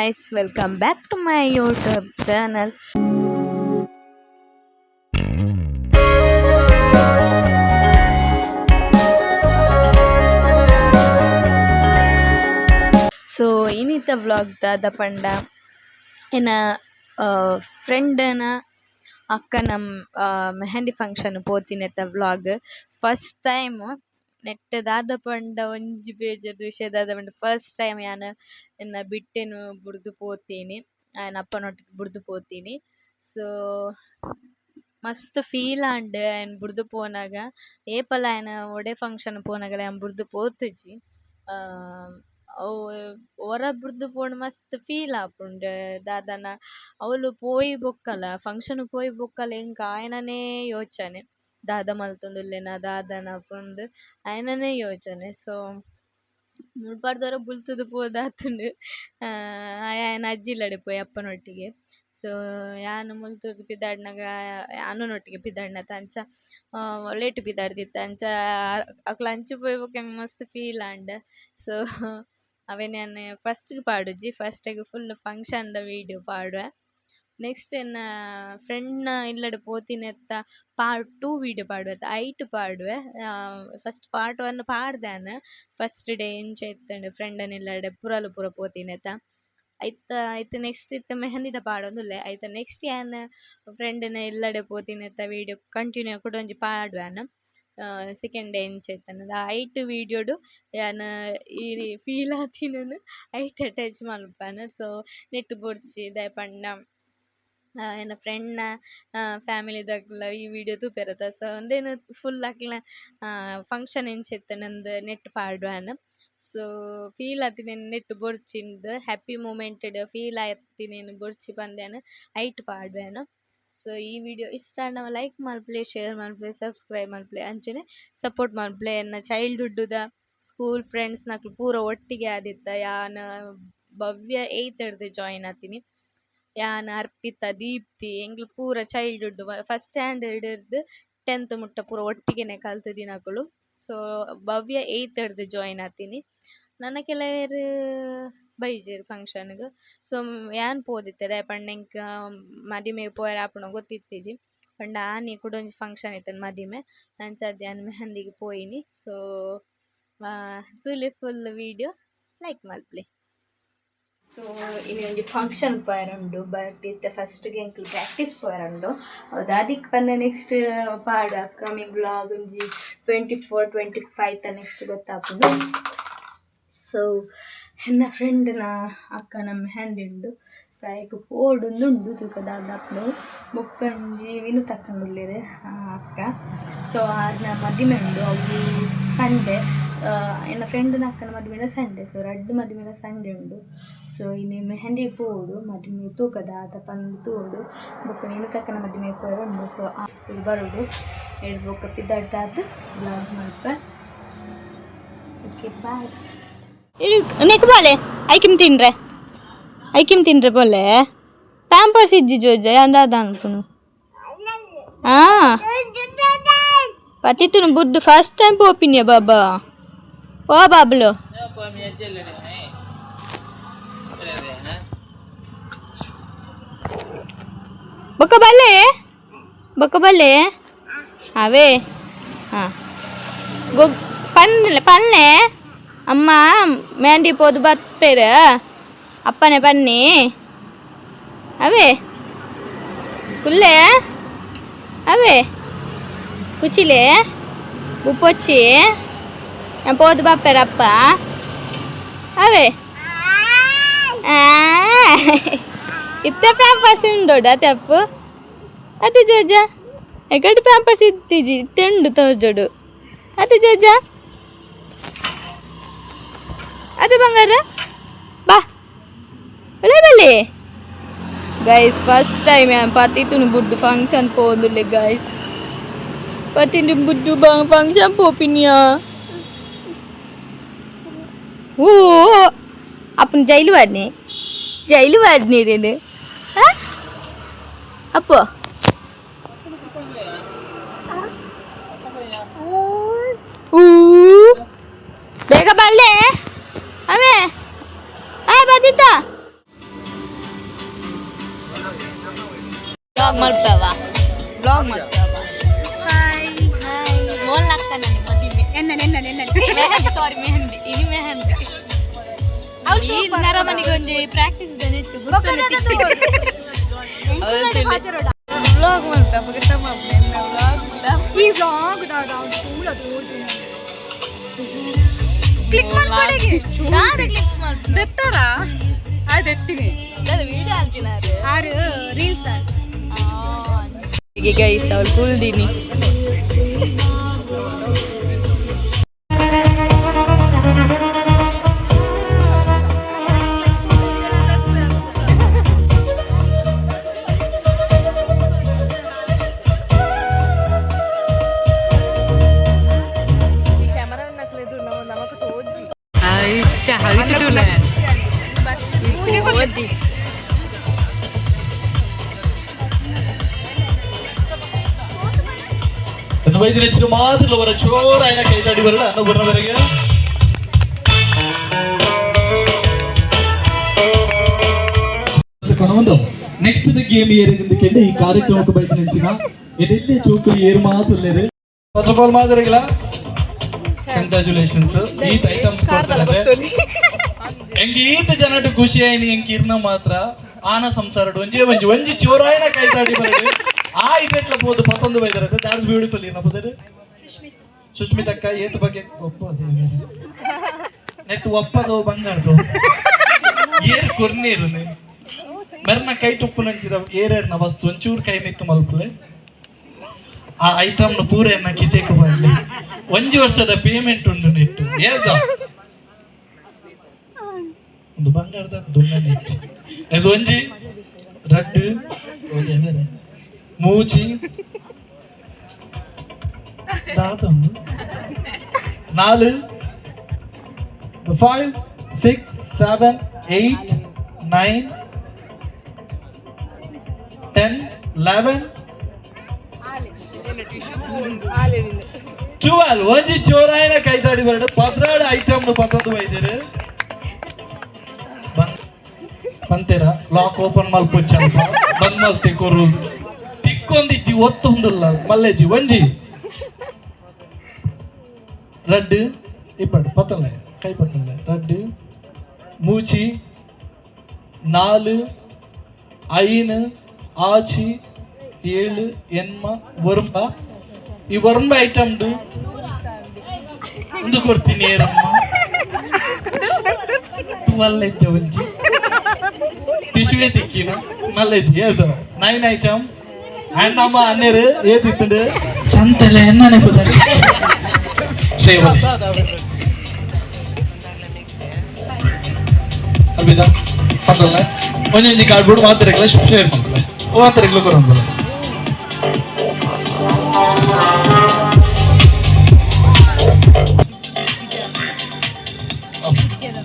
guys, welcome back to my YouTube channel. So inita vlog da panda ena friend na ಅಕ್ಕನ mehndi function ಪೋತಿನೆತ್ತ vlog first time ನೆಟ್ಟ್ ದಾದ ಪಂಡ ಒಂಜಿ ಬೇಜದ ವಿಷಯ ದಾದ ಪಂಡ ಫಸ್ಟ್ ಟೈಮ್ ಯಾನ್ ಎನ್ನ ಬಿಟ್ಟೆನು ಬುಡ್ದು ಪೋತೀನಿ ಆಯನ ಅಪ್ಪನೊಟ್ಟಿಗೆ ಬುಡ್ದು ಪೋತೀನಿ. ಸೊ ಮಸ್ತ್ ಫೀಲ್ ಆಂಡ್ ಆಯನ ಬುಡ್ದು ಪೋನಾಗ ಏಪಲ ಆಯನ ಒಡೆ ಫಂಕ್ಷನ್ ಪೋನಾಗಲ ಆಯನ ಬುಡ್ದು ಪೋತುಜಿ ಅವು ಒರ ಬುಡ್ದು ಪೋಂಡು ಮಸ್ತ್ ಫೀಲ್ ಆಪುಂಡು ದಾದನ ಅವಳು ಪೋಯಿ ಬೊಕ್ಕಲ ಫಂಕ್ಷನ್ ಪೋಯಿ ಬೊಕ್ಕಲ ಎಂಕ್ ಆಯನನೇ ಯೋಚನೆ ದಾದ ಮಲ್ತೊಂದುಲ್ಲೆನ ದಾದನ ಪುಂಡು ಆಯನನೇ ಯೋಚನೆ. ಸೊ ಮುಳ್ಪಾಡ್ದವರ ಬುಲ್ತುದು ಪೋದಾತುಂಡು ಆಯನ ಅಜ್ಜಿಲಡೆ ಪೋಯಿ ಅಪ್ಪನೊಟ್ಟಿಗೆ. ಸೊ ಯಾನ್ ಮುಲ್ತುದು ಪಿದಾಡ್ನಾಗ ಅನ್ನನೊಟ್ಟಿಗೆ ಪಿದಾಡ್ನತ ಅಂಚ ಲೇಟ್ ಪಿದಾಡ್ದಿತ್ತ ಅಂಚ ಅಕ್ಲ ಅಂಚಿ ಪೋಯಿ ಬೊಕ್ಕ ಮಸ್ತ್ ಫೀಲ್ ಆಂಡ್. ಸೊ ಅವೆನ್ ಯಾನ್ ಫಸ್ಟ್ ಪಾಡುಜಿ ಫಸ್ಟಿಗೆ ಫುಲ್ ಫಂಕ್ಷನ್ದ ವೀಡಿಯೋ ಪಾಡುವೆ. ನೆಕ್ಸ್ಟ್ ಎನ್ನ ಫ್ರೆಂಡ್ನ ಇಲ್ಲಡೆ ಪೋತಿನೆತ್ತ ಪಾರ್ಟ್ 2 ವೀಡಿಯೋ ಪಾಡುವೆ ಐಟ್ ಪಾಡುವೆ. ಫಸ್ಟ್ ಪಾರ್ಟ್ 1 ಪಾಡ್ದ್ಯಾನ್ ಫಸ್ಟ್ ಡೇ ಇಂಚ ಇತ್ತಂಡು ಫ್ರೆಂಡನ್ ಇಲ್ಲಡೆ ಪುರಲು ಪೂರ ಪೋತಿನೆತ್ತ ಐತ ನೆಕ್ಸ್ಟ್ ಇತ್ತ ಮೆಹಂದಿದ ಪಾಡೊಂದುಲ್ಲೆ ಐತ ನೆಕ್ಸ್ಟ್ ಯಾನ್ ಫ್ರೆಂಡ್ನ ಇಲ್ಲಡೆ ಪೋತಿನೆತ್ತ ವೀಡಿಯೋ ಕಂಟಿನ್ಯೂ ಕುಡೊಂಜಿ ಪಾಡ್ವ್ಯಾನ್ ಸೆಕೆಂಡ್ ಡೇ ಇಂಚ ಇತ್ತಂಡ ಐಟ್ ವೀಡಿಯೋಡು ಯಾನ್ ಈ ಫೀಲ್ ಆತಿನನು ಐಟ್ ಅಟ್ಯಾಚ್ ಮಲ್ಪನ್. ಸೊ ನೆಟ್ ಬೊಡ್ಚಿ ದಾಯೆ ಪಂಡ ಎನ್ನ ಫ್ರೆಂಡ್ನ ಫ್ಯಾಮಿಲಿದಕ್ಲ ಈ ವಿಡಿಯೋ ತೂಪೆರತ. ಸೊ ಉಂದೆನ್ ಫುಲ್ ಅಕ್ಲ ಫಂಕ್ಷನ್ ಎಂಚ ಇತ್ತಂಡ್ ನೆಟ್ ಪಾಡ್ವ್ಯಾನ್. ಸೊ ಫೀಲ್ ಆತಿನೇನು ನೆಟ್ ಬೊಡ್ಚಿಂದ್ ಹ್ಯಾಪಿ ಮೂಮೆಂಟೆಡ್ ಫೀಲ್ ಆತಿನೇನು ಬೊಡ್ಚಿ ಪಂದ್ಯಾನ್ ಐಟ್ ಪಾಡ್ವ್ಯಾನ್. ಸೊ ಈ ವಿಡಿಯೋ ಇಷ್ಟ ಆಂಡವ ಲೈಕ್ ಮಲ್ಪ್ಲೆ ಶೇರ್ ಮಲ್ಪ್ಲೆ ಸಬ್ಸ್ಕ್ರೈಬ್ ಮಲ್ಪ್ಲೆ ಅಂಚನೆ ಸಪೋರ್ಟ್ ಮಲ್ಪ್ಲೆ. ಎನ್ನ ಚೈಲ್ಡ್ಹುಡ್ದ ಸ್ಕೂಲ್ ಫ್ರೆಂಡ್ಸ್ ನಕ್ಲು ಪೂರ ಒಟ್ಟಿಗೆ ಆದಿತ್ತ ಯಾನ್ ಭವ್ಯ 8th ಜಾಯಿನ್ ಆತೀನಿ. ಯಾನ್ ಅರ್ಪಿತಾ ದೀಪ್ತಿ ಎಂಗ್ಲು ಪೂರ ಚೈಲ್ಡ್ಹುಡ್ ಫಸ್ಟ್ ಸ್ಟ್ಯಾಂಡರ್ಡ್ ಇರ್ದ್ 10th ಮುಟ್ಟ ಪೂರ ಒಟ್ಟಿಗೆನೆ ಕಲ್ತ ದಿನಕುಲು. ಸೊ ಭವ್ಯ 8th ಜಾಯಿನ್ ಆತೀನಿ. ನನ್ನ ಕೆಲವೆರ್ ಬೈಜೆರ್ ಫಂಕ್ಷನ್ಗ್. ಸೊ ಯಾನ್ ಪೋದಿತ್ತೆ ದಾಯೆ ಪಂಡ ಎಂಕ್ ಮದಿಮೆಗ್ ಪೋಯರೆ ಆಪುಂಡ ಗೊತ್ತಿತ್ತಿಜಿ ಪಂಡ ಆನಿ ಕುಡೊಂಜಿ ಫಂಕ್ಷನ್ ಇತ್ತಂಡ್ ಮದಿಮೆ ಅಂಚಾದ್ ಯಾನ್ ಮೆಹಂದಿಗೆ ಪೋಯಿನಿ. ಸೊ ತುಲಿ ಫುಲ್ ವಿಡಿಯೋ ಲೈಕ್ ಮಲ್ಪ್ಲೆ. ಸೊ ಇನಿ ಒಂಜಿ ಫಂಕ್ಷನ್ ಪೋಯರುಂಡು ಬಟ್ ಇತ್ತೆ ಫಸ್ಟ್ಗೆ ಎಂಕ್ಲು ಪ್ರಾಕ್ಟೀಸ್ ಪೋಯರುಂಡು ದಾದಿಕ್ ಪಂಡ ನೆಕ್ಸ್ಟ್ ಪಾಡ ಅಪ್ಕಮಿಂಗ್ ಬ್ಲಾಗ್ ಒಂಜಿ 24, 25 ನೆಕ್ಸ್ಟ್ ಗೊತ್ತಾಪುಂಡು. ಸೊ ಎನ್ನ ಫ್ರೆಂಡ್ನ ಅಕ್ಕನ ಮೆಹಂದಿ ಉಂಡು. ಸೊ ಐಕ್ ಪೋಡುಂದುಂಡು ತೂಕ ದಾದಾಪುಂಡು ಬೊಕ್ಕಂಜಿ ವಿನು ತಕ್ಕಂದುಲ್ಲೆರ್ ಅಕ್ಕ. ಸೊ ಆರ್ನ ಮದಿಮೆ ಉಂಡು ಅವು ಸಂಡೆ ಎನ್ನ ಫ್ರೆಂಡ್ನ ಅಕ್ಕನ ಮದಿಮೆಲ ಸಂಡೆ. ಸೊ ರಡ್ಡ್ ಮದಿಮೆಲ ಸಂಡೆ ಉಂಡು. ಸೊ ಇನಿ ಮೆಹಂದಿ ಪೋಡು ಮದಿಮೆ ತೂಕ ದಾದ ಪಂದ್ ತೋಡು ಬೊಕ್ಕ ವಿನು ತಕ್ಕನ ಮದಿಮೆ ಪೋಯರುಂಡು. ಸೊ ಬರುಡು ಎಡ್ ಬೊಕ್ಕ ಪಿದಾಡ್ದಾದ್ ಬ್ಲಾಗ್ ಮಲ್ಪ. Okay bye. ನೆಕ್ ಬಾಲೆ ಐಕಿಮ್ ತಿನ್ರೆ ಬೋಲೆ ಪ್ಯಾಂಪರ್ಸ್ ಇಜ್ಜಿ ಜೋಜ ಅಂದಾದ ಅನ್ಪುನು ಪತಿತುನು ಬುಡ್ಡು ಫಸ್ಟ್ ಟೈಮ್ ಪೋಪಿನ್ಯ ಬಾಬಾ ಓ ಬಾಬ್ಲು ಬೊಕ್ಕ ಬಲ್ಲೆ ಅವೇ ಪನ್ನೆ ಅಮ್ಮ ಮೆಹಂದಿ ಪೋದು ಬತ್ತೇರ ಅಪ್ಪನೆ ಬನ್ನಿ ಅವೇ ಕುಲ್ಲೆ ಅವೇ ಕುಚಿಲೆ ಉಪ್ಪೊಚ್ಚಿ ಪೋದು ಬಪ್ಪೇರ ಅಪ್ಪ ಅವೇ ಇತ್ತೆ ಪ್ಯಾಂಪರ್ಸ್ ಉಂಡೋಡ ತೆಪ್ಪು ಅದು ಜೋಜ ಎಕಡೆ ಪ್ಯಾಂಪರ್ಸ್ ಇತ್ತೀಜಿ ತೆಂಡು ತೋಜೋಡು ಅದು ಜೋಜ ಅದು ಬಂಗಾರ ಬಾ ಒಳ್ಳೆ ಬಲ್ಲಿ ಗೈಸ್ ಫಸ್ಟ್ ಟೈಮ್ ಪತಿತುನು ಬುಡ್ಡು ಫಂಕ್ಷನ್ ಪೋದುಲ್ಲೆ ಗೈಸ್ ಪತಿಂದು ಬುಡ್ಡು ಫಂಕ್ಷನ್ ಪೋಪಿನ್ಯಾ ಓ ಅಪ್ಪನ ಜೈಲು ವಾದ್ನಿ ರೇನು ಅಪ್ಪ ಬೇಗ ಬಲ್ಲೆ ಅವೇ ಬದಿತ್ತ ಬ್ಲಾಗ್ ಮಾಡ್ತೇವ ಬ್ಲಾಗ್ ಮಾಡ್ತೇವ ಹಾಯ್ ಮೋಲ್ ಅಕ್ಕ ನನಗೆ ಮದುವೆ ಮೆಹಂದಿ ಸಾರಿ ಮೆಹಂದಿ ಇನಿ ಮೆಹಂದಿ ಈ ನರಮನಿಗೆ ಒಂಜಿ ಪ್ರಾಕ್ಟೀಸ್ ನೆಟ್ಟು ಬ್ಲಾಗ್ ಮಾಡ್ತಾ ಈ ವ್ಲಾಗ್ ಕ್ಲಿಕ್ ಮಾಡ್ಕೊಡಿಗೆ ಕ್ಲಿಕ್ ಮಾಡ್ತೀನಿ ದೆತ್ತಾರ ಅದು ಎತ್ತಿನಿ ವಿಡಿಯೋ ಹಾಕ್ತೀನಿ ಅದು ಆರು ರೀಲ್ಸ್ ಹೀಗೆ ಗೈಸ್ ಅವ್ರು ಕುಳ್ದೀನಿ വൈദ്യുതിച്ചു മാത്രമുള്ള ചോറായ കൈതാടി വരണം അന്ന് പറഞ്ഞവരൊക്കെ నెక్స్ట్ గేమ్ ఎందుకంటే ఈ కార్యక్రమం బయట నుంచి ఎదెల్లే చూపు ఏరు మాత్రం ఫస్ట్ ఆఫ్ ఆల్ ಮಾದರಿಗಳ ಕಂಗ್ರಾಚುಲೇಷನ್ಸ್ ಈ ಐಟಮ್ಸ್ ಕೊಡ್ತಾರೆ ಎಂಗೀತ ಜನಟ್ಟು ಖುಷಿ ಆಯ್ನಿ ಎಂಕಿರ್ನ ಮಾತ್ರ ಆನ ಸಂಸಾರಡು ಒಂಜಿ ಒಂಜಿ ಒಂಜಿ ಚೋರಾಯನ ಕೈತಾಡಿ ಬರಡು ಆ ಇದೆಟ್ಲ ಬೋದು ಪತ್ತೊಂದು ಬೈದರತ್ತೆ ದಾಟ್ಸ್ ಬ್ಯೂಟಿಫುಲ್ ಏನ ಬದರು ಸುಷ್ಮಿತಕ್ಕ ಏತ್ ಬಗ್ಗೆ ಒಪ್ಪೋದು ನೆಟ್ ಒಪ್ಪದು ಬಂಗಾರದು ಏರ್ ಕೊರ್ನೀರು ಮೆರ್ನ ಕೈ ತುಪ್ಪು ನಂಚಿದ ಏರೇರ್ನ ವಸ್ತು ಒಂಚೂರು ಕೈ ಮಿತ್ತು ಮಲ್ಪಲೆ ಆ ಐಟಮ್ನ ಪೂರ ಎನ್ನ ಕಿಸೆಕ್ ಬರಲಿ ಒಂಜಿ ವರ್ಷದ ಪೇಮೆಂಟ್ ಉಂಡು ನೆಟ್ಟು ಏದ ಒಂದು ಬಂಗಾರದ ದುನ್ನ ನೆಚ್ಚಿ ಅದು ಒಂಜಿ ರಡ್ಡು ಮೂಚಿ ದಾದೊಂದು 4 5 6 7 8 9 10 11 12 ಒಂಜಿ ಚೋರಾಯನ ಕೈತಾಡಿ ಬರಡು 16 ಐಟಮ್ ಪತ್ತೊಂದು ವೈದ್ಯರು ಪಂತೆರ ಲಾಕ್ ಓಪನ್ ಮಲ್ಪೊಚ್ಚಲ್ಪ ಬಂದ್ ಮಲ್ತೆ ಕೊರು ತಿಕ್ಕೊಂದಿಜ್ಜಿ ಒತ್ತೊಂದುಲ್ಲ ಮಲ್ಲೆಜ್ಜಿ ಒಂಜಿ ರಡ್ಡು ಇಪ್ಪಡು ಪತ್ತೊಂದು ಕೈ ಪತ್ತೊಂದು ರಡ್ಡು ಮೂಚಿ 4 5 ಆಚಿ 7 ಎನ್ಮ ವರ್ಮ ಈ ವರ್ಮ ಐಟಮ್ ಒಂದು ಕೊಡ್ತೀನಿ ಏರಮ್ಮ 12 ಎಜ್ಜ ಒಂಜಿ ಟಿಶ್ಯೂ ತಿಕ್ಕಿನ ಮಲ್ಲೆಜ್ಜಿ ಎಸ್ 9 ಐಟಮ್ ಅಂಡ್ ನಮ್ಮ ಅನ್ನೇರು ಏದಿತ್ತು ಸಂತೆಲ್ಲ ಎನ್ನ ನೆಪದಲ್ಲಿ ಅಭಿದ ಪತ್ತಲ್ಲ ಒಂಜೊಂಜಿ ಕಾರ್ಡ್ಬೋರ್ಡ್ ಮಾತ್ರೆಗಳ ಶೇರ್ ಮಾಡ್ತಾರೆ ಮಾತ್ರೆಗಳು ಕೊಡೋದು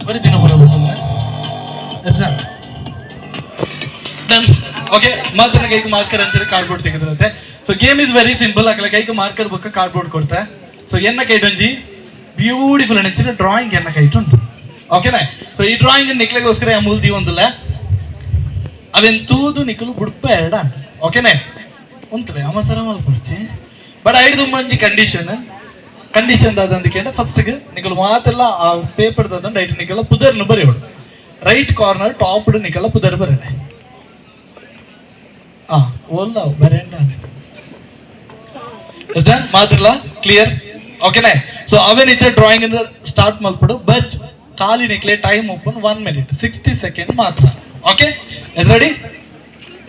ಬರೀ ದಿನ ಬರೋದು ಓಕೆ ಮಾತ್ರ ಕೈಗೆ ಮಾರ್ಕರ್ ಅಂತಾರೆ ಕಾರ್ಡ್ಬೋರ್ಡ್ ತೆಗೆದಿರುತ್ತೆ so game is very simple ಅಕಲ ಕೈಗೆ ಮಾರ್ಕರ್ ಬೊಕ್ಕ ಕಾರ್ಡ್ಬೋರ್ಡ್ ಕೊಡ್ತಾ ಸೊ ಎನ್ನ ಕೈಟೊಂಜಿ ಬ್ಯೂಟಿಫುಲ್ ಅನಿಸಿದ ಡ್ರಾಯಿಂಗ್ ಎನ್ನ ಕೈಟುಂಟು ಓಕೆನಾ ಸೊ ಈ ಡ್ರಾಯಿಂಗ್ ನಿಕ್ಲೆಗೋಸ್ಕರ ಮೂಲ್ದಿ ಒಂದಲ್ಲ ಅವೆನ್ ತೂದು ನಿಕ್ಕಲು ಬುಡ್ಪ ಎರಡ ಓಕೆನಾ ಉಂತಲೆ ಅಮಸರ ಮಲ್ಪುಡ್ಚಿ ಬಟ್ ಐದು ಮಂಜಿ ಕಂಡೀಷನ್ ದಾದಂದಿಕೆ ಫಸ್ಟ್ ನಿಕ್ಕಲು ಮಾತೆಲ್ಲ ಆ ಪೇಪರ್ ದಾದಂಡು ಐಟ್ ನಿಕ್ಕಲ್ಲ ಪುದರ್ನು ಬರೆಯೋಡು ರೈಟ್ ಕಾರ್ನರ್ ಟಾಪ್ ನಿಕ್ಕಲ್ಲ ಪುದರ್ ಬರೆಯಡೆ ಓಲ್ಲ ಬರೆಯಂಡ ಮಾತ್ರಲ್ಲ ಕ್ಲಿಯರ್ ಓಕೆನಾ ಸೊ ಅವೇನಿದೆ ಡ್ರಾಯಿಂಗ್ ಸ್ಟಾರ್ಟ್ ಮಾಡ್ಬಿಡು ಬಟ್ ಖಾಲಿ ನಿಕ್ಲೆ ಟೈಮ್ ಓಪನ್ 1 minute 60 seconds ಮಾತ್ರ ಓಕೆ ಇಸ್ ರೆಡಿ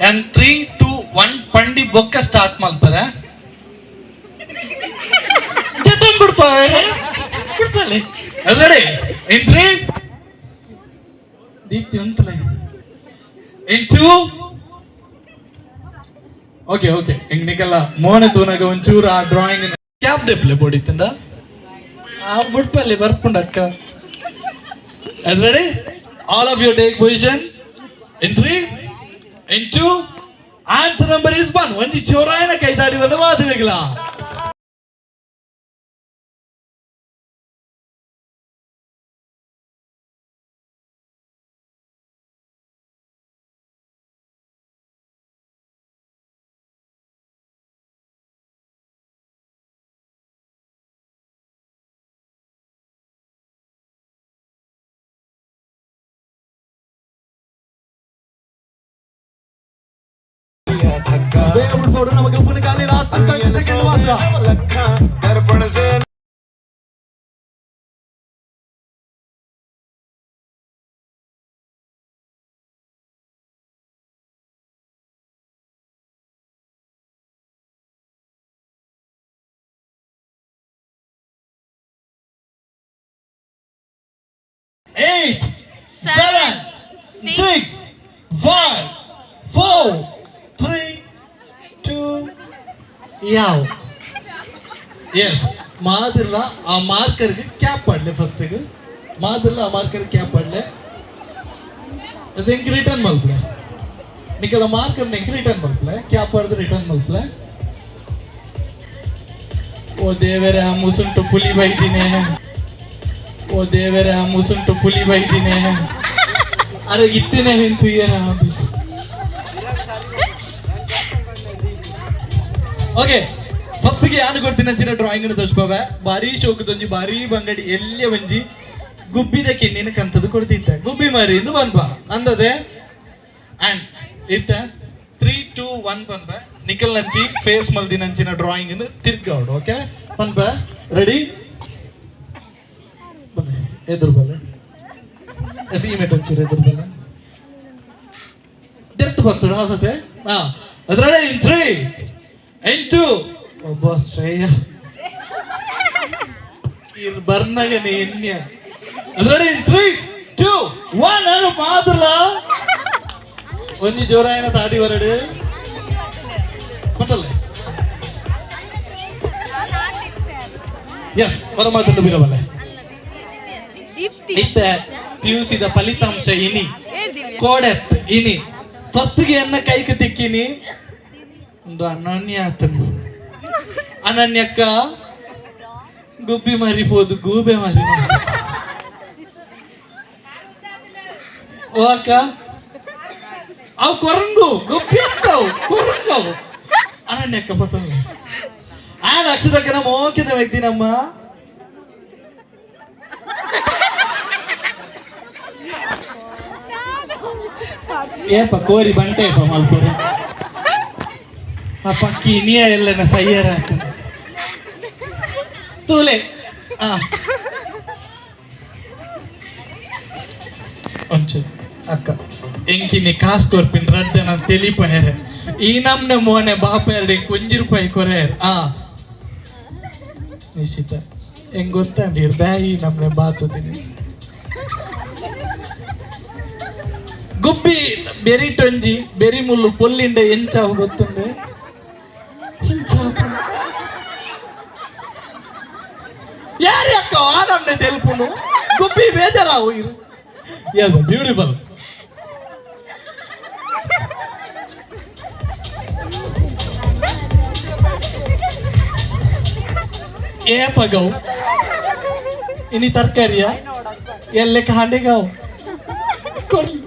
ಅಂಡ್ 3 2 1 ಪಂಡಿ ಬೊಕ್ಕ ಸ್ಟಾರ್ಟ್ ಮಾಡ್ತಾರೆ ಜತಂ ಬಿಡ್ಪಾರೆ ಬಿಡ್ಪಲೆ ಇಸ್ ರೆಡಿ ಇನ್ 3 ದೀಪ್ತಿ ಅಂತಲೇ ಇನ್ 2 ಓಕೆ ಓಕೆ ಹಿಂಗ್ ನಿಕಲ್ಲ ಮೋನೆ ತೂನಾಗ ಒಂಚೂರು ಆ ಡ್ರಾಯಿಂಗ್ ಕ್ಯಾಪ್ ದೆಪ್ಲೆ ಬೋಡಿತ್ತಂಡ ಆ ಬಿಡ್ಪಲ್ಲಿ ಬರ್ಪುಂಡ ಅಕ್ಕ as ready all of you take position in 3 in 2 and the number is 1 ಒಂಜಿ ಚೋರಾಯನ ಕೈದಾಡಿ ಬಂದ ಮಾತುವೆಗಳ ಉಳ್ಪೋಡು ನಮಗೆ ಉಪ್ಪಿನಕಾಯಿ ಲಾಸ್ಟ್ ಸೆಕೆಂಡ್ ಮಾತ್ರ. Eight, seven, 6, 5, 4, 3, 2, ಯಾವ ಎಸ್ ಮಾದಿಲ್ಲ ಆ ಮಾರ್ಕರ್ಗೆ ಕ್ಯಾಪ್ ಪಡ್ಲೆ ಫಸ್ಟಿಗೆ ಮಾದಿಲ್ಲ ಆ ಮಾರ್ಕರ್ ಕ್ಯಾಪ್ ಪಡ್ಲೆ ಎಂಕ್ ರಿಟರ್ನ್ ಮಲ್ಪಲೆ ನಿಕಲ ಮಾರ್ಕರ್ ಎಂಕ್ ರಿಟರ್ನ್ ಮಲ್ಪಲೆ ಕ್ಯಾಪ್ ಪಡ್ದು ರಿಟರ್ನ್ ಮಲ್ಪಲೆ. ಓ ದೇವರೇ ಆ ಮುಸುಂಟು ಪುಲಿ ಬೈದಿನೇ, ಓ ದೇವರೇ ಆ ಮುಸುಂಟು ಪುಲಿ ಬೈದಿನೇ, ಅರೆ ಇತ್ತೇನೆ ಹೆಂತು ಏನ. ಓಕೆ ಫಸ್ಟ್ಗೆ ಯಾನು ಕೊಡ್ತೀನಿ ಚಿನ್ನ ಡ್ರಾಯಿಂಗ್ ತೋರಿಸ್ಬವ ಭಾರಿ ಶೋಕದೊಂಜಿ ಭಾರಿ ಬಂಗಡಿ ಎಲ್ಲೇ ಒಂಜಿ ಗುಬ್ಬಿದ ಕಿನ್ನಿನ ಕಂತದ್ದು ಕೊಡ್ತಿದ್ದೆ ಗುಬ್ಬಿ ಮಾರಿ ಇಂದು ಬನ್ಪ ಅಂದದೆ ಅಂಡ್ ಇತ್ತ 3, 2, 1 ಬನ್ಪ ನಿಖಲ್ ನಂಚಿ ಫೇಸ್ ಮಲ್ದಿ ನಂಚಿನ ಡ್ರಾಯಿಂಗ್ ತಿರ್ಗಾಡು. ಓಕೆ ಬನ್ಪ ರೆಡಿ ಎದುರು ಬಲ್ಲ ಎಸಿಮೆಟ್ ಒಂಚೂರು ಎದುರು ಬಲ್ಲ ದೆರ್ತು ಭಕ್ತುಡು ಹಾಕತೆ ಹಾ ಅದ್ರಡೆ ಇನ್ 3 and 2 ಒಬ್ಬ ಶ್ರೇಯ ಇದು ಬರ್ನಾಗನೆ ಎನ್ಯ ಅದ್ರಡೆ ಇನ್ 3, 2, 1 ನಾನು ಮಾದಲ್ಲ ಒಂಜಿ ಜೋರಾಯನ ತಾಡಿ ಹೊರಡು ಗೊತ್ತಲ್ಲ. ಎಸ್ ಪರಮಾತ್ಮ ಬಿರಬಲ್ಲ ಇತ್ತ ಪಿಯುಸಿದ ಫಲಿತಾಂಶ ಇನಿ ಕೋಡೆತ್ ಇನಿ ಫಸ್ಟ್ಗೆ ಎನ್ನ ಕೈಗೆ ತಿಕ್ಕಿನಿ ಒಂದು ಅನನ್ಯ ಆತನು ಅನನ್ಯಕ್ಕ ಗುಬ್ಬಿ ಮರಿಬೋದು ಗೂಬೆ ಮರಿ ಓ ಅಕ್ಕ ಅವು ಕೊರಂಗು ಗುಬ್ಬಿ ಅಂತವು ಕೊರಂಗವು ಅನನ್ಯಕ್ಕ ಪತಂಗ ಆಡ ಅಕ್ಷರಕ್ಕನ ಮೋಕಿದ ವ್ಯಕ್ತಿ ನಮ್ಮ ಏಪ ಕೋರಿ ಬಂಟೇಪ ಮಲ್ಪುರ ಆ ಪಕ್ಕಿ ನೀಯ ಎಲ್ಲನ ಸಯ್ಯರ ತೂಲೆ ಒಂಚೂರು ಅಕ್ಕ ಎಂಕಿನಿ ಕಾಸು ಕೊರ್ಪಿನ್ ರಜ್ಜನ ತೆಲಿಪ ಹೆರೆ ಈ ನಮ್ನ ಮೋನೆ ಬಾಪ ಎರಡು ₹1 ಕೊರೆ ನಿಶ್ಚಿತ ಹೆಂಗ್ ಗೊತ್ತಂಡಿ ಬ್ಯಾಯಿ ನಮ್ನೆ ಬಾತುದಿನಿ ಗುಬ್ಬಿ ಬೆರಿಟೊಂಜಿ ಬೆರಿ ಮುಳ್ಳು ಪೊಲ್ಲಿಂಡೆ ಎಂಚಾವು ಗೊತ್ತುಂಡೆ ಯಾರಿ ಅಕ್ಕ ಆನಮ್ನೆ ತೆಲ್ಪುನು ಗುಬ್ಬಿ ಬೇಜಾರಾವು ಇರು ಎಸ್ ಬ್ಯೂಟಿಫುಲ್. ಏ ಪಗವು ಇನಿ ತರಕಾರಿಯ ಎಲ್ಲೆ ಕಾಂಡೆಗಾವು ಕೊರ್ಲಿ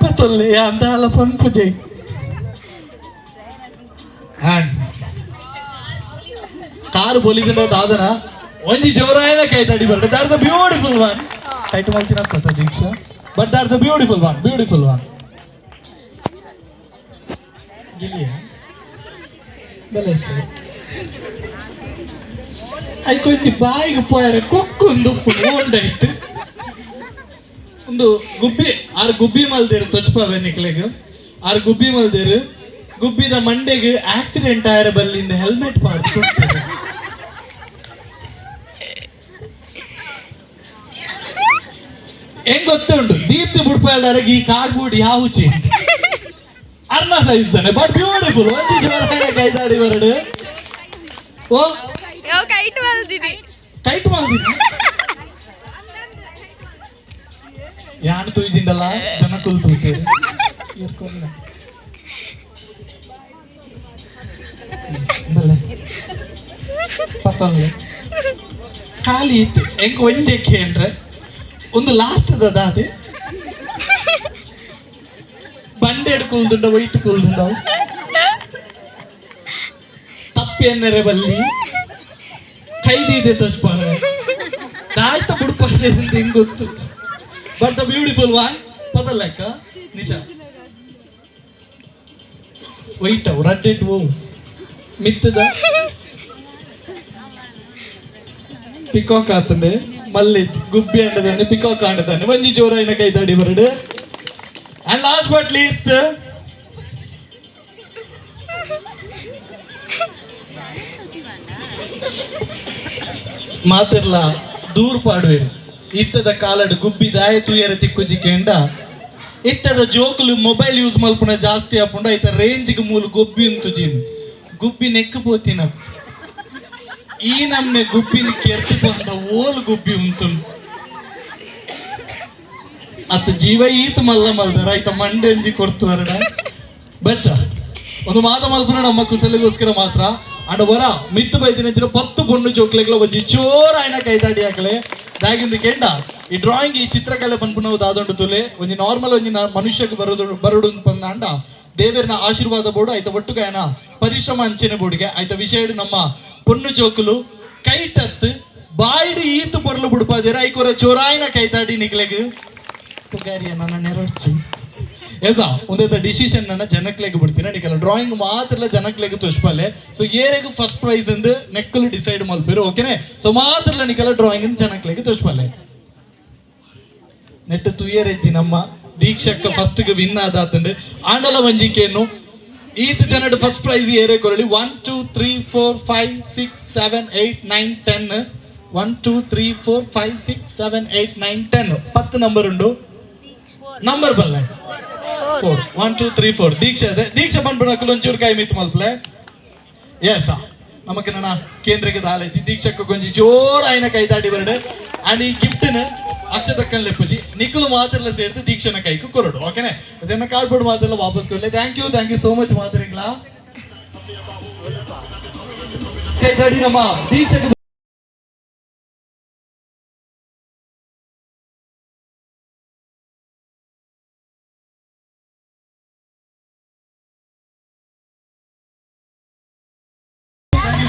ಪತ್ತೊಲ್ಲೆ ಅಂತ ಅಲ್ಲ ಪಂಪುಜೆ ಕಾರು ಬೋಲಿದ ದಾದನ ಒಂಜಿ ಜೋರಾಯನ ಕೈ ತಡಿ ಬರ್ಡೆ ದಟ್ಸ್ ಅ ಬ್ಯೂಟಿಫುಲ್ ಒನ್ ಟೈಟ್ ಮಾಡ್ತೀನಿ ಅಂತ Deeksha but that's a beautiful one ಗಿಲಿಯ ಬಲಸ್ತೆ ಐಕೊಯ್ತಿ ಬಾಯಿಗೆ ಪೋಯರೆ ಕೊಕ್ಕೊಂದು ಓಂಡೈಟ್ ಒಂದು ಗುಬ್ಬಿ ಆರು ಗುಬ್ಬಿ ಮಲ್ದೇರು ತೊಚ್ಪವೆ ನಿಕ್ಲೆಗ್ ಆರು ಗುಬ್ಬಿ ಮಲ್ದೇರು ಗುಬ್ಬಿದ ಮಂಡೆಗೆ ಆಕ್ಸಿಡೆಂಟ್ ಆಯರ ಬಲ್ಲಿಂದ ಹೆಲ್ಮೆಟ್ ಪಾಡ್ತು ಹೆಂಗ್ ಗೊತ್ತುಂಟು ದೀಪ್ತಿ ಬುಡ್ಪಾಡ್ಯಾರ ಈ ಕಾರ್ಡ್ಬೋರ್ಡ್ ಯಾವ ಚಿ ಅರ್ಣ ಸಹಿಸ್ತಾನೆ ಬಟ್ ಬ್ಯೂಟಿಫುಲ್ ಒಂದು ಜೋರ ಕೈದಾಡಿ ಬರಡು ಓ ಕೈಟ್ ಮಲ್ದಿನಿ ಯಾನು ತುಯ್ದಿಂದಲ್ಲ ಜನ ಕುಲ್ತೂತೆ ಪತ್ತೊಂದು ಖಾಲಿ ಇತ್ತು ಹೆಂಗ್ ಒಂಜೆಕ್ಕೆ ಅಂದ್ರೆ ಒಂದು ಲಾಸ್ಟ್ ಅದಾದೆ ಬಂಡೆಡ್ ಕೂಲ್ದುಂಡ ವೈಟ್ ಕೂಲ್ದುಂಡವು ತಪ್ಪೇನರೆ ಬಲ್ಲಿ ಕೈದಿದೆ ತೋಚ್ಪಾರ ದಾಯ್ತ ಬುಡ್ಪಾರ್ದೆ ಅಂತ ಹೆಂಗ್ ಗೊತ್ತು ಬಟ್ ದ ಬ್ಯೂಟಿಫುಲ್ ಒನ್ ಪದಲ್ಲಕ್ಕ ನಿಶಾ ವೈಟ್ ಅವು ರೆಡ್ ಇಟ್ ಓ ಮಿತ್ತದ ಪಿಕಾಕ್ ಆತಂಡೆ ಮಲ್ಲಿ ಗುಬ್ಬಿ ಆಂಡದಾನೆ ಪಿಕಾಕ್ ಆಂಡದಾನೆ ಒಂಜಿ ಜೋರಾಯಿನ ಕೈತಾಡಿ ಬರಡು ಅಂಡ್ ಲಾಸ್ಟ್ ಬಟ್ ಲೀಸ್ಟ್ ಮಾತಿರ್ಲ ದೂರ್ ಪಾಡುವೆರು ಇತ್ತದ ಕಾಲಡ್ ಗುಬ್ಬಿ ದಾಯ ತುಯರ ತಿಕ್ಕುಜಿಕೆಂಡ ಇತ್ತದ ಜೋಕುಲು ಮೊಬೈಲ್ ಯೂಸ್ ಮಲ್ಪುನ ಜಾಸ್ತಿ ಆಪುಂಡ ಐತ ರೇಂಜ್ಗೆ ಮೂಲ ಗೊಬ್ಬಿ ಉಂತುಜಿನ್ ಗುಬ್ಬಿ ನೆಕ್ಕು ಪೋತಿನ ಈ ನಮ್ನೆ ಗುಬ್ಬಿನ ಕೆರ್ಚು ಬಂದ ಓಲ್ ಗುಬ್ಬಿ ಉಂಟು ಅತ್ತ ಜೀವ ಈತ ಮಲ್ಲ ಮಲ್ದಾರ ಆಯ್ತ ಮಂಡೆ ಅಂಜಿ ಕೊಡ್ತು ಹರಡ ಬಟ್ ಒಂದು ಮಾತ ಮಲ್ಪನ ನಮ್ಮ ಕುಸಲಿಗೋಸ್ಕರ ಮಾತ್ರ ಅಂಡ ವರ ಮಿತ್ತು ಬೈದಿನ 10 ಪೊಣ್ಣು ಜೋಕ್ಲೆಗಳ ಒಂಜಿ ಚೋರ ಆಯ್ನ ಕೈತಾಡಿ ಹಾಕಲೆ ದಾಗಿಂದ ಕೆಂಡ ಈ ಡ್ರಾಯಿಂಗ್ ಈ ಚಿತ್ರಕಲೆ ಪನ್ಪುನವು ದಾದೊಂಡು ತುಲೆ ಒಂಜಿ ನಾರ್ಮಲ್ ಒಂಜಿ ಮನುಷ್ಯಕ್ಕೆ ಬರೋಡು ಪಂದ ಅಂಡ ದೇವರನ ಆಶೀರ್ವಾದ ಬೋಡು ಆಯ್ತ ಒಟ್ಟುಗಾಯನ ಪರಿಶ್ರಮ ಅಂಚನೆ ಬೋಡಿಗೆ ಆಯ್ತ ವಿಷಯ ನಮ್ಮ ಪೊಣ್ಣು ಜೋಕುಲು ಕೈಟತ್ತು ಬಾಯಿಡು ಈತು ಪೊರ್ಲು ಬಿಡ್ಪಾದಿರ ಐಕೊರ ಚೋರಾಯಿನ ಕೈತಾಡಿ ನಿಕ್ಲೆಗ್ ತುಗಾರಿಯ ನನ್ನ ನೆರವಚ್ಚಿ ಏಸಾ ಒಂದೇತ ಡಿಸಿಷನ್ ನನ್ನ ಜನಕ್ಲೆಗ್ ಬಿಡ್ತೀನಿ ನಿಕಲ್ಲ ಡ್ರಾಯಿಂಗ್ ಮಾತ್ರ ಜನಕ್ಲೆಗ್ ತೋಷ್ಪಲ್ಲೆ ಸೊ ಏರೆಗೂ ಫಸ್ಟ್ ಪ್ರೈಸ್ ಎಂದು ನೆಕ್ಕಲು ಡಿಸೈಡ್ ಮಲ್ಪೇರು ಓಕೆನೆ ಸೊ ಮಾತ್ರ ನಿಕಲ್ಲ ಡ್ರಾಯಿಂಗ್ ಜನಕ್ಲೆಗ್ ತೋಷ್ಪಲ್ಲೆ ನೆಟ್ಟು ತುಯರೆಜ್ಜಿ ನಮ್ಮ ದೀಕ್ಷಕ್ಕ ಫಸ್ಟ್ ವಿನ್ ಆದಾತಂಡು ಆಂಡಲ ವಂಜಿಕೆಯನ್ನು ಈತ ಜನಡ್ ಫಸ್ಟ್ ಪ್ರೈಸ್ ಏರೆ ಕೊರಳಿ 1 2 3 4 5 6 7 8 9 10 1 2 3 4 5 6 7 8 9 10 10 ನಂಬರ್ ಉಂಡು ನಂಬರ್ ಬಲ್ಲ 4 1 2 3 4 ದೀಕ್ಷಾ ಬಂದ್ಬಿಡಕ್ಕಲು ಒಂಚೂರು ಕೈ ಮಿತ್ ಮಲ್ಪಲೆ ಎಸ್ ನಮಕ್ ನನ್ನ ಕೇಂದ್ರಕ್ಕೆ ದಾಲೈತಿ ದೀಕ್ಷಕ್ಕ ಕೊಂಚ ಜೋರ ಆಯ್ನ ಕೈತಾಡಿ ಬರಡೆ ಅಂಡ್ ಈ ಗಿಫ್ಟ್ನ ಅಕ್ಷತಕ್ಕನ್ ಲೆಪ್ಪುಜಿ ನಿಖಲು ಮಾತೆಲ್ಲ ಸೇರಿಸಿ ದೀಕ್ಷನ ಕೈಕು ಕೊರಡು ಓಕೆನೆ ಅದನ್ನ ಕಾರ್ಡ್ಬೋರ್ಡ್ ಮಾತೆಲ್ಲ ವಾಪಸ್ ಕೊಡ್ಲೆ ಥ್ಯಾಂಕ್ ಯು ಸೋ ಮಚ್ ಮಾತರಿங்களா ಕೈತಾಡಿ ನಮ್ಮ ದೀಕ್ಷಕ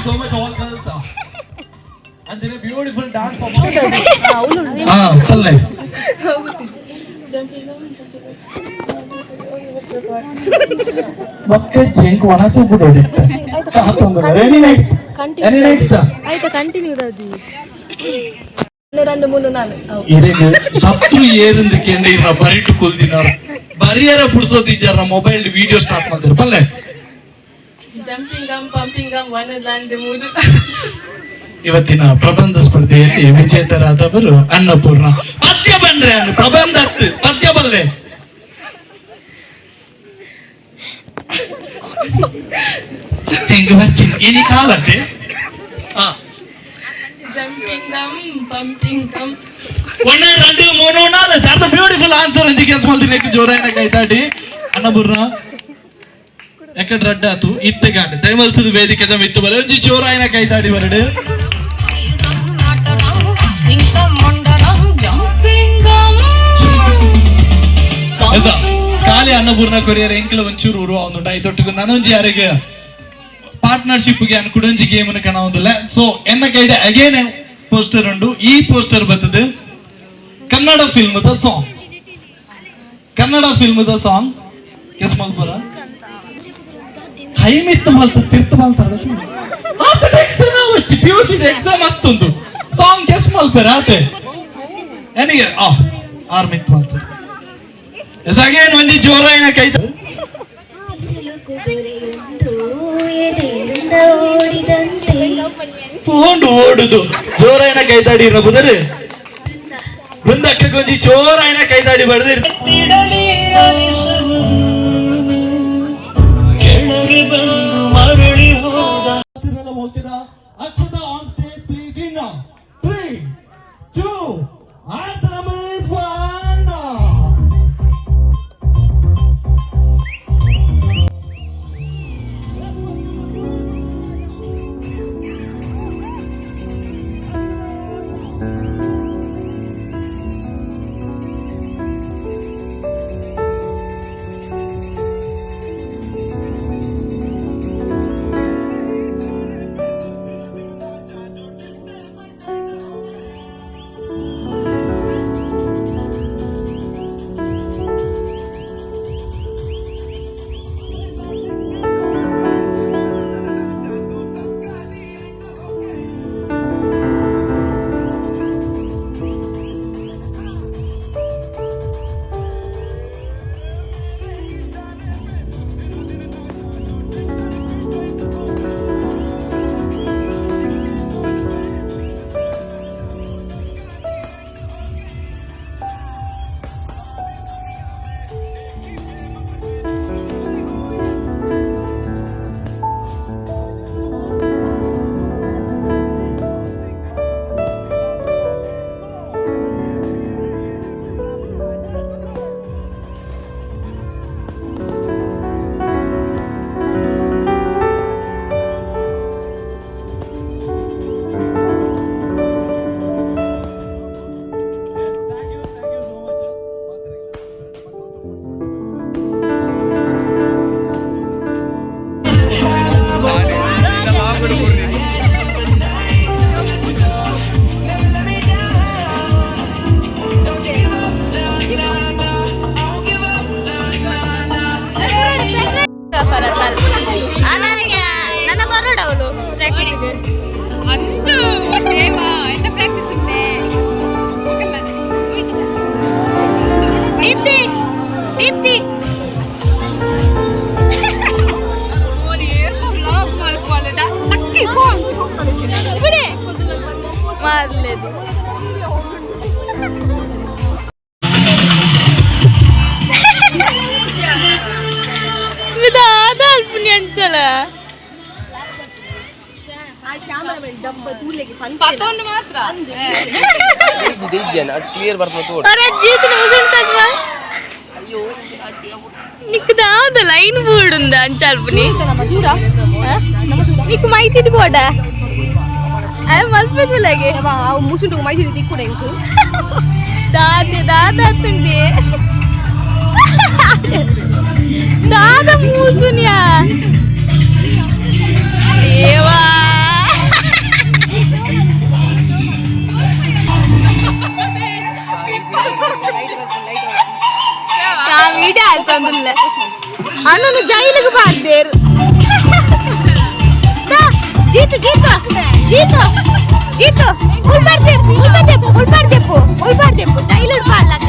so much all girls ಅಂಜನೆ ಬ್ಯೂಟಿಫುಲ್ ಡಾನ್ಸ್ ಪರ್ಫಾರ್ಮೆನ್ಸ್ ಪಲ್ಲೆ ಮತ್ತೆ ಜೆಂಕ್ ವನಸು ಬಿಡೋಡಿತ್ತು ರೆಡಿ ನೆಕ್ಸ್ಟ್ ಆಯ್ತಾ ಕಂಟಿನ್ಯೂ ದಾದಿ 2 3 4 ಇರೆಗೆ ಸತ್ರು ಏರಿಂದ ಕೆಂಡ ಇರ ಬರಿಟು ಕುಲ್ದಿನಾರ ಬರಿಯರ ಪುಡ್ಸೋದಿಜಾರ ಮೊಬೈಲ್ ವಿಡಿಯೋ ಸ್ಟಾರ್ಟ್ ಮಾಡ್ತಾರೆ ಪಲ್ಲೆ jumping gum pumping gum one land 3 ಇವತ್ತಿನ ಪ್ರಬಂಧ ಸ್ಪರ್ಧೆಯಲ್ಲಿ ವಿಜೇತರಾದವರು ಅನ್ನಪೂರ್ಣ ಪದ್ಯ ಬಂದ್ರೆ ಪ್ರಬಂಧ ಪದ್ಯ ಬಲ್ಲೆ ಹೆಂಗ ಬಚ್ಚಿ ಏನಿ ಕಾಲತ್ತೆ jumping gum pumping gum 1 2 3 4 that's a beautiful answer ಅಂತ ಗೆಸ್ ಮಾಡ್ತೀನಿ ಜೋರಾಯಿನ ಕೈತಾಡಿ ಅನ್ನಪೂರ್ಣ ಎಕಡ್ ರಡ್ಡ ಆತು ಇತ್ತಗಾಂಡ ದಯಮಲ್ತದ ವೇದಿಕೆದ ಮಿತ್ತು ಬಲೆ ಒಂಜಿ ಚೋರಾಯಿನ ಕೈತಾಡಿ ಬರಡು ಖಾಲಿ ಅನ್ನಪೂರ್ಣ ಕೊರಿಯರ್ ಎಂಕ್ಲ ಒಂಚೂರು ಉರುವ ಒಂದು ಐದೊಟ್ಟಿಗೆ ನನೊಂಜಿ ಯಾರಿಗೆ ಪಾರ್ಟ್ನರ್ಶಿಪ್ಗೆ ಅನ್ಕುಡೊಂಜಿ ಗೇಮ್ ಕನ ಒಂದಿಲ್ಲ ಸೊ ಎನ್ನ ಕೈಡೆ ಅಗೇನ್ ಪೋಸ್ಟರ್ ಉಂಡು ಈ ಪೋಸ್ಟರ್ ಬರ್ತದೆ ಕನ್ನಡ ಫಿಲ್ಮ್ ದ ಸಾಂಗ್ ಗೆಸ್ ಮಲ್ಪರ ಹೈಮಿತ್ತು ಮಲ್ತ ತಿರ್ತು ಮಲ್ತಾರ PUC ಎಕ್ಸಾಮ್ ಆಗ್ತುಂಡು ಸಾಂಗ್ ಗೆಸ್ ಮಲ್ಪರ ಆತೆ ಏನಿಗೆ ಆರ್ಮಿತ್ ಮಲ್ತ ಅಗೇನ್ ಒಂಜಿ ಜೋರಾಯಿನ ಕೈತ ತಗೊಂಡು ಓಡುದು ಜೋರಾಯಿನ ಕೈತಾಡಿ ಬುದರೆ ಬೃಂದಕ್ಕೆ ಕೊಂಚಿ ಜೋರಾಯಿನ ಕೈತಾಡಿ ಬಡದಿರ್ Akshata on stage please in 3 2 answer number is 1 ಪತ್ತೊಂದು ಮಾತ್ರ ಅದು ಕ್ಲಿಯರ್ ಬರ್ತದೆ ಅರೆ ಜೀತನ ಮುಸುಂಟಜ್ವ ನಿಕ್ ದಾದ ಲೈನ್ ಬೋರ್ಡ್ ఉందా ಅಂಚಲ್ಪನಿ నీకు మైతిది బోడా అవి మల్పదులాగే ముసుంటు మైసి దిక్కుడే ఇంకు దాది దాదాతుంది దాద మూసునియా దేవా నా వీడియో ఆల్తందుల్ల అన్నను జైలుకు బాద్దేరు జీతు జీతు జీతు జీతు ఉల్బార్ దెప్పు జైలు పాలక